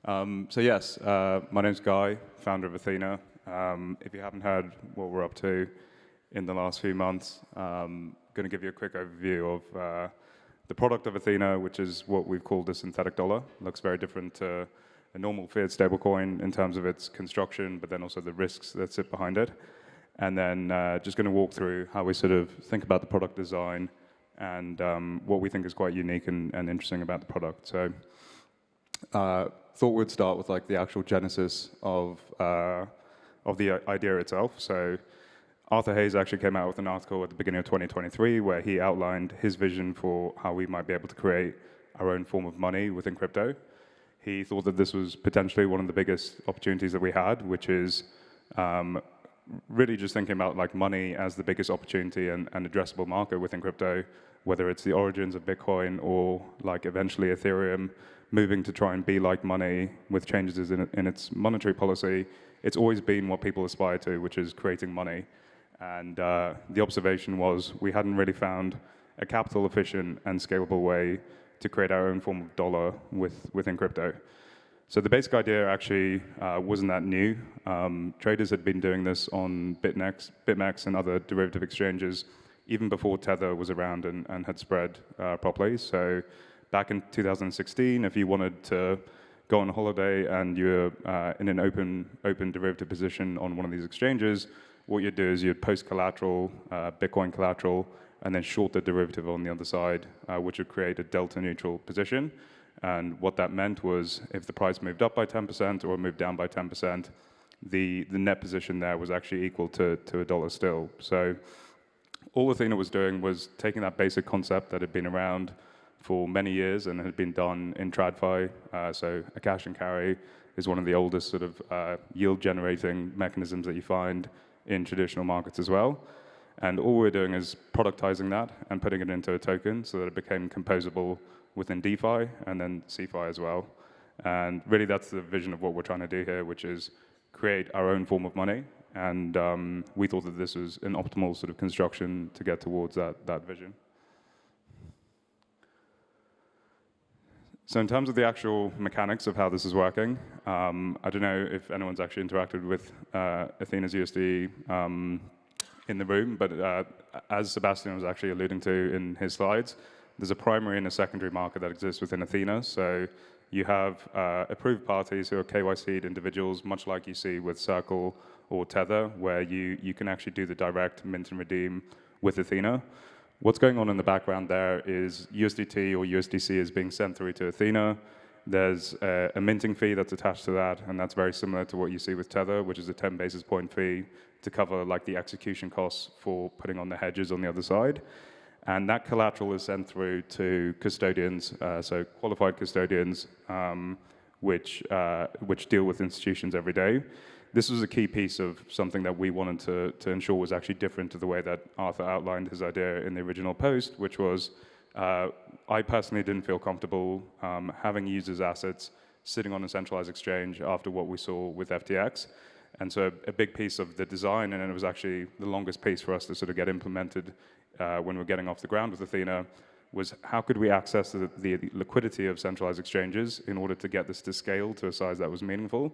My name's Guy, founder of Ethena. If you haven't heard what we're up to in the last few months, I'm going to give you a quick overview of the product of Ethena, which is what we've called a synthetic dollar. Looks very different to a normal fiat stablecoin in terms of its construction, but then also the risks that sit behind it. And then just going to walk through how we sort of think about the product design and what we think is quite unique and interesting about the product. So thought we'd start with like the actual genesis of the idea itself. So Arthur Hayes actually came out with an article at the beginning of 2023 where he outlined his vision for how we might be able to create our own form of money within crypto. He thought that this was potentially one of the biggest opportunities that we had, which is really just thinking about like money as the biggest opportunity and addressable market within crypto, whether it's the origins of Bitcoin or like eventually Ethereum moving to try and be like money with changes in its monetary policy. It's always been what people aspire to, which is creating money. And the observation was we hadn't really found a capital efficient and scalable way to create our own form of dollar within crypto. So the basic idea actually wasn't that new. Traders had been doing this on BitMEX and other derivative exchanges even before Tether was around and had spread properly. So back in 2016, if you wanted to go on holiday and you're in an open derivative position on one of these exchanges, what you'd do is you'd post collateral, Bitcoin collateral, and then short the derivative on the other side, which would create a delta neutral position. And what that meant was if the price moved up by 10% or moved down by 10%, the net position there was actually equal to a dollar still. So all Ethena was doing was taking that basic concept that had been around for many years and had been done in TradFi. So a cash and carry is one of the oldest sort of yield generating mechanisms that you find in traditional markets as well. And all we're doing is productizing that and putting it into a token so that it became composable within DeFi and then CeFi as well. And really that's the vision of what we're trying to do here, which is create our own form of money. And we thought that this was an optimal sort of construction to get towards that vision. So in terms of the actual mechanics of how this is working, I don't know if anyone's actually interacted with Ethena's USDe in the room, but as Sebastian was actually alluding to in his slides, there's a primary and a secondary market that exists within Ethena. So you have approved parties who are KYC'd individuals, much like you see with Circle or Tether, where you can actually do the direct mint and redeem with Ethena. What's going on in the background there is USDT or USDC is being sent through to Ethena. There's a minting fee that's attached to that, and that's very similar to what you see with Tether, which is a 10 basis point fee to cover like the execution costs for putting on the hedges on the other side. And that collateral is sent through to custodians, so qualified custodians, which deal with institutions every day. This was a key piece of something that we wanted to ensure was actually different to the way that Arthur outlined his idea in the original post, which was I personally didn't feel comfortable having users' assets sitting on a centralized exchange after what we saw with FTX. And so a big piece of the design, and it was actually the longest piece for us to sort of get implemented when we're getting off the ground with Ethena, was how could we access the liquidity of centralized exchanges in order to get this to scale to a size that was meaningful,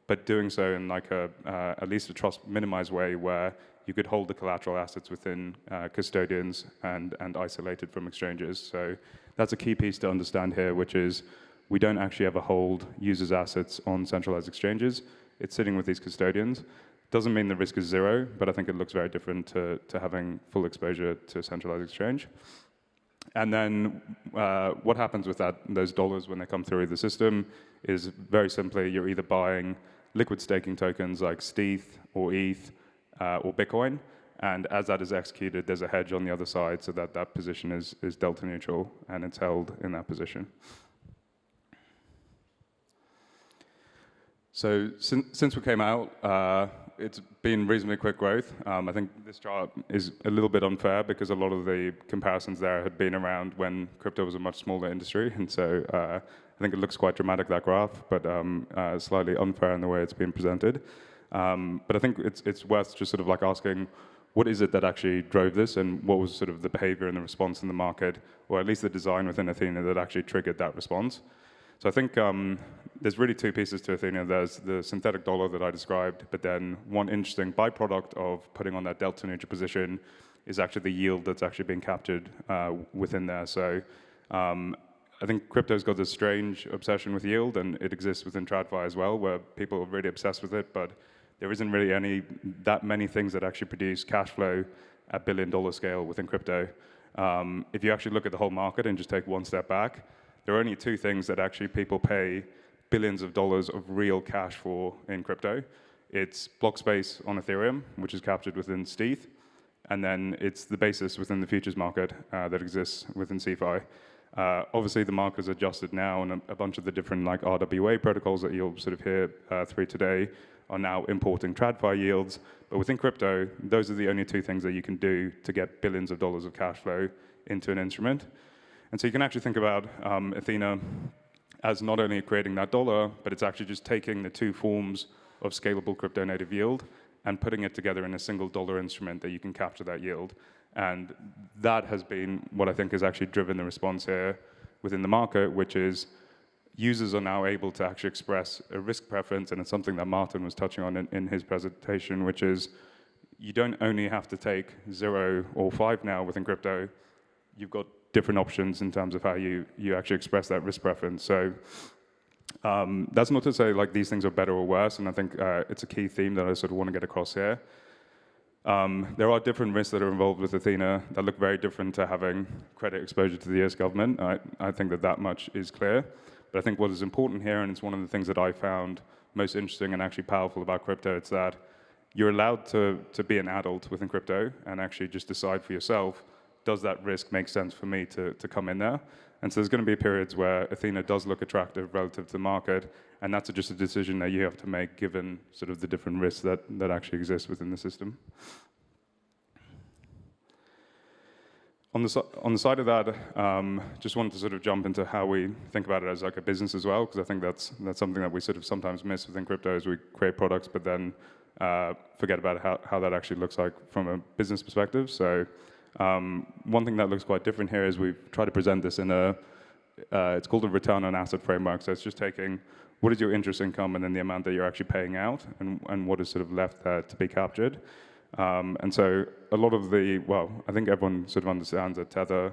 but doing so in like at least a trust minimized way where you could hold the collateral assets within custodians and isolated from exchanges. So that's a key piece to understand here, which is we don't actually ever hold users' assets on centralized exchanges. It's sitting with these custodians. Doesn't mean the risk is zero, but I think it looks very different to having full exposure to a centralized exchange. And then what happens with those dollars when they come through the system is very simply you're either buying liquid staking tokens like STETH or ETH or Bitcoin, and as that is executed, there's a hedge on the other side so that that position is delta neutral and it's held in that position. So since we came out, it's been reasonably quick growth. I think this chart is a little bit unfair because a lot of the comparisons there had been around when crypto was a much smaller industry, and so I think it looks quite dramatic, that graph, but slightly unfair in the way it's been presented. But I think it's worth just sort of like asking, what is it that actually drove this, and what was sort of the behavior and the response in the market, or at least the design within Ethena that actually triggered that response? So I think there's really two pieces to Ethena. There's the synthetic dollar that I described, but then one interesting byproduct of putting on that delta neutral position is actually the yield that's actually being captured within there. So I think crypto's got this strange obsession with yield, and it exists within TradFi as well, where people are really obsessed with it, but there isn't really that many things that actually produce cash flow at billion-dollar scale within crypto. If you actually look at the whole market and just take one step back, there are only two things that actually people pay billions of dollars of real cash for in crypto. It's block space on Ethereum, which is captured within USDe, and then it's the basis within the futures market that exists within CeFi. Obviously, the market is adjusted now, and a bunch of the different like RWA protocols that you'll sort of hear through today are now importing TradFi yields. But within crypto, those are the only two things that you can do to get billions of dollars of cash flow into an instrument. And so you can actually think about Ethena as not only creating that dollar, but it's actually just taking the two forms of scalable crypto native yield and putting it together in a single dollar instrument that you can capture that yield. And that has been what I think has actually driven the response here within the market, which is users are now able to actually express a risk preference, and it's something that Martin was touching on in his presentation, which is you don't only have to take 0 or 5 now within crypto. You've got different options in terms of how you actually express that risk preference. So that's not to say like these things are better or worse, and I think it's a key theme that I sort of want to get across here. There are different risks that are involved with Ethena that look very different to having credit exposure to the US government. I think that much is clear. But I think what is important here, and it's one of the things that I found most interesting and actually powerful about crypto, it's that you're allowed to be an adult within crypto and actually just decide for yourself, does that risk make sense for me to come in there? And so there's going to be periods where Ethena does look attractive relative to the market, and that's just a decision that you have to make given sort of the different risks that actually exist within the system. On the side of that, just wanted to sort of jump into how we think about it as like a business as well, because I think that's something that we sort of sometimes miss within crypto as we create products, but then forget about how that actually looks like from a business perspective. So one thing that looks quite different here is we've tried to present this in it's called a return on asset framework. So it's just taking what is your interest income and then the amount that you're actually paying out and what is sort of left there to be captured. And so a lot of I think everyone sort of understands that Tether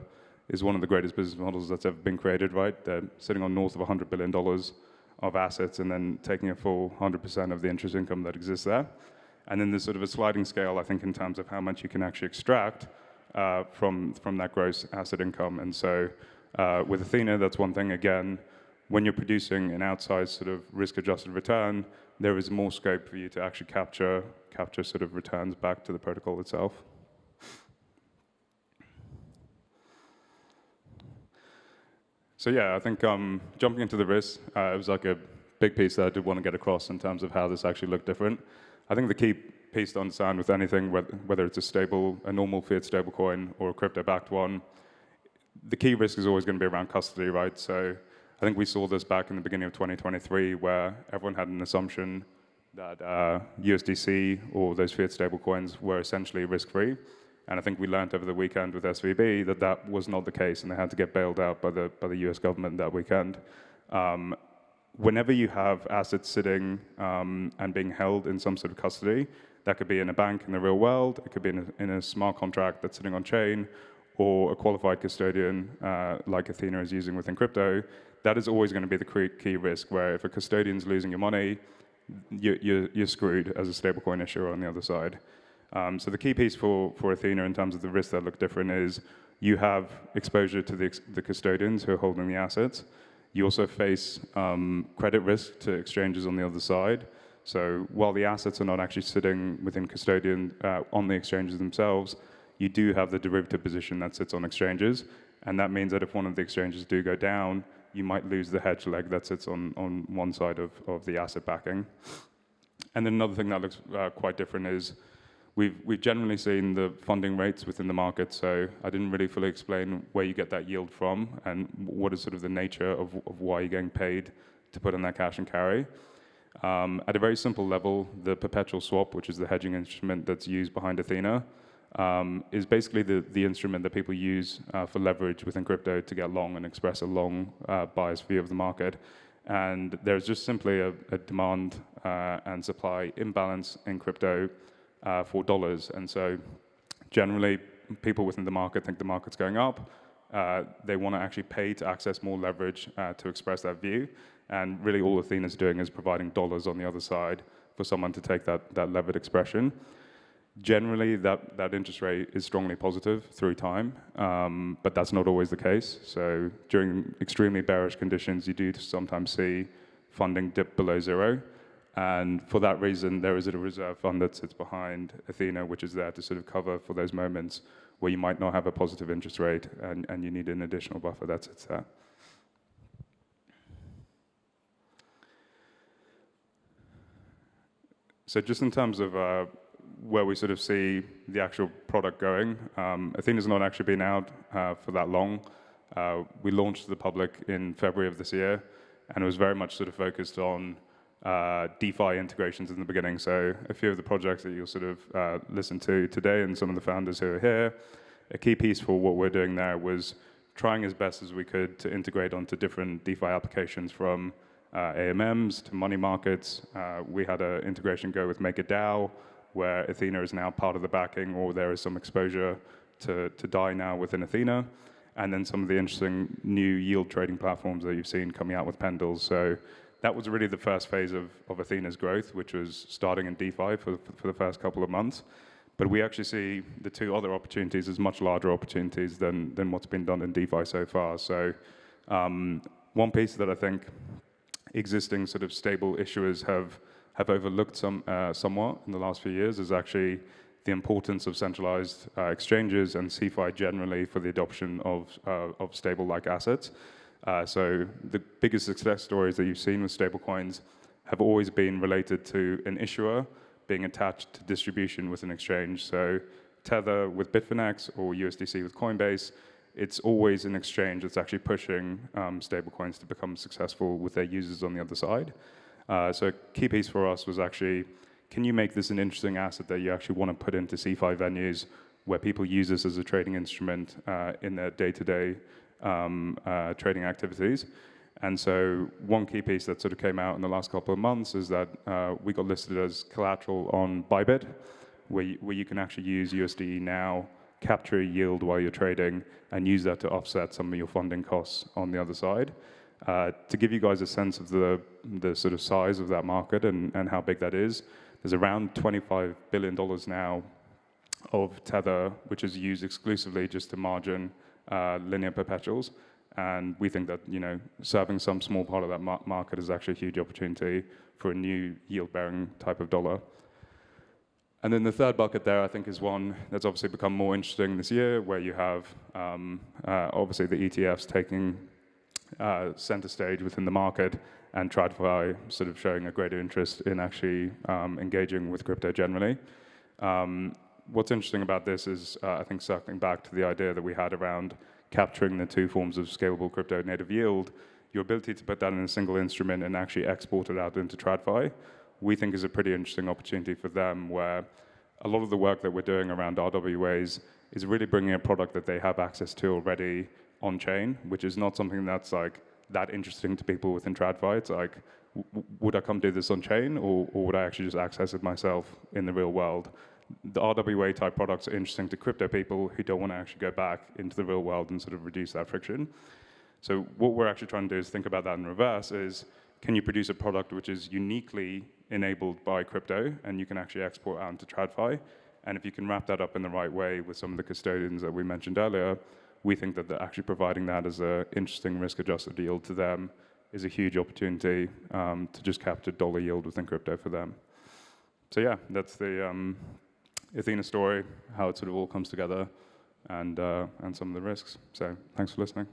is one of the greatest business models that's ever been created, right? They're sitting on north of $100 billion of assets and then taking a full 100% of the interest income that exists there. And then there's sort of a sliding scale, I think, in terms of how much you can actually extract from that gross asset income. And so with Ethena, that's one thing. Again, when you're producing an outsized sort of risk-adjusted return, there is more scope for you to actually capture sort of returns back to the protocol itself. So yeah, I think jumping into the risk, it was like a big piece that I did want to get across in terms of how this actually looked different. I think the key piece to understand with anything, whether it's a normal fiat stablecoin or a crypto-backed one, the key risk is always going to be around custody, right? So I think we saw this back in the beginning of 2023 where everyone had an assumption that USDC or those fiat stablecoins were essentially risk-free. And I think we learned over the weekend with SVB that was not the case, and they had to get bailed out by the US government that weekend. Whenever you have assets sitting and being held in some sort of custody, that could be in a bank in the real world, it could be in a smart contract that's sitting on chain, or a qualified custodian like Ethena is using within crypto, that is always going to be the key risk, where if a custodian's losing your money, you're screwed as a stablecoin issuer on the other side. So the key piece for Ethena in terms of the risks that look different is you have exposure to the custodians who are holding the assets. You also face credit risk to exchanges on the other side. So while the assets are not actually sitting within custodian on the exchanges themselves, you do have the derivative position that sits on exchanges. And that means that if one of the exchanges do go down, you might lose the hedge leg that sits on one side of the asset backing. And then another thing that looks quite different is we've generally seen the funding rates within the market. So I didn't really fully explain where you get that yield from and what is sort of the nature of why you're getting paid to put in that cash and carry. At a very simple level, the perpetual swap, which is the hedging instrument that's used behind Ethena, is basically the instrument that people use for leverage within crypto to get long and express a long biased view of the market. And there's just simply a demand and supply imbalance in crypto for dollars. And so generally, people within the market think the market's going up. They want to actually pay to access more leverage to express that view. And really all Athena's doing is providing dollars on the other side for someone to take that levered expression. Generally, that interest rate is strongly positive through time, but that's not always the case. So during extremely bearish conditions, you do sometimes see funding dip below zero. And for that reason, there is a reserve fund that sits behind Ethena, which is there to sort of cover for those moments where you might not have a positive interest rate and you need an additional buffer that sits there. So just in terms of where we sort of see the actual product going, Athena's not actually been out for that long. We launched to the public in February of this year, and it was very much sort of focused on DeFi integrations in the beginning. So a few of the projects that you'll sort of listen to today and some of the founders who are here, a key piece for what we're doing there was trying as best as we could to integrate onto different DeFi applications from AMMs to money markets. We had an integration go with MakerDAO, where Ethena is now part of the backing, or there is some exposure to DAI now within Ethena. And then some of the interesting new yield trading platforms that you've seen coming out with Pendles. So that was really the first phase of Athena's growth, which was starting in DeFi for the first couple of months. But we actually see the two other opportunities as much larger opportunities than what's been done in DeFi so far. So one piece that I think existing sort of stable issuers have overlooked somewhat in the last few years is actually the importance of centralized exchanges and CeFi generally for the adoption of stable-like assets. So the biggest success stories that you've seen with stablecoins have always been related to an issuer being attached to distribution with an exchange. So Tether with Bitfinex or USDC with Coinbase, it's always an exchange that's actually pushing stablecoins to become successful with their users on the other side. So a key piece for us was actually, can you make this an interesting asset that you actually want to put into CeFi venues where people use this as a trading instrument in their day-to-day trading activities? And so one key piece that sort of came out in the last couple of months is that we got listed as collateral on Bybit, where you can actually use USDe now, capture a yield while you're trading, and use that to offset some of your funding costs on the other side. To give you guys a sense of the sort of size of that market and how big that is, there's around $25 billion now of Tether, which is used exclusively just to margin linear perpetuals. And we think that, serving some small part of that market is actually a huge opportunity for a new yield-bearing type of dollar. And then the third bucket there, I think, is one that's obviously become more interesting this year, where you have obviously the ETFs taking center stage within the market, and TradFi sort of showing a greater interest in actually engaging with crypto generally. What's interesting about this is, I think, circling back to the idea that we had around capturing the two forms of scalable crypto native yield, your ability to put that in a single instrument and actually export it out into TradFi, we think is a pretty interesting opportunity for them, where a lot of the work that we're doing around RWAs is really bringing a product that they have access to already on chain, which is not something that's like that interesting to people within TradFi. It's like, would I come do this on chain, or would I actually just access it myself in the real world? The RWA type products are interesting to crypto people who don't want to actually go back into the real world and sort of reduce that friction. So what we're actually trying to do is think about that in reverse is, can you produce a product which is uniquely enabled by crypto and you can actually export out into TradFi? And if you can wrap that up in the right way with some of the custodians that we mentioned earlier, we think that actually providing that as an interesting risk-adjusted yield to them is a huge opportunity to just capture dollar yield within crypto for them. So yeah, that's the Ethena story, how it sort of all comes together, and some of the risks. So thanks for listening.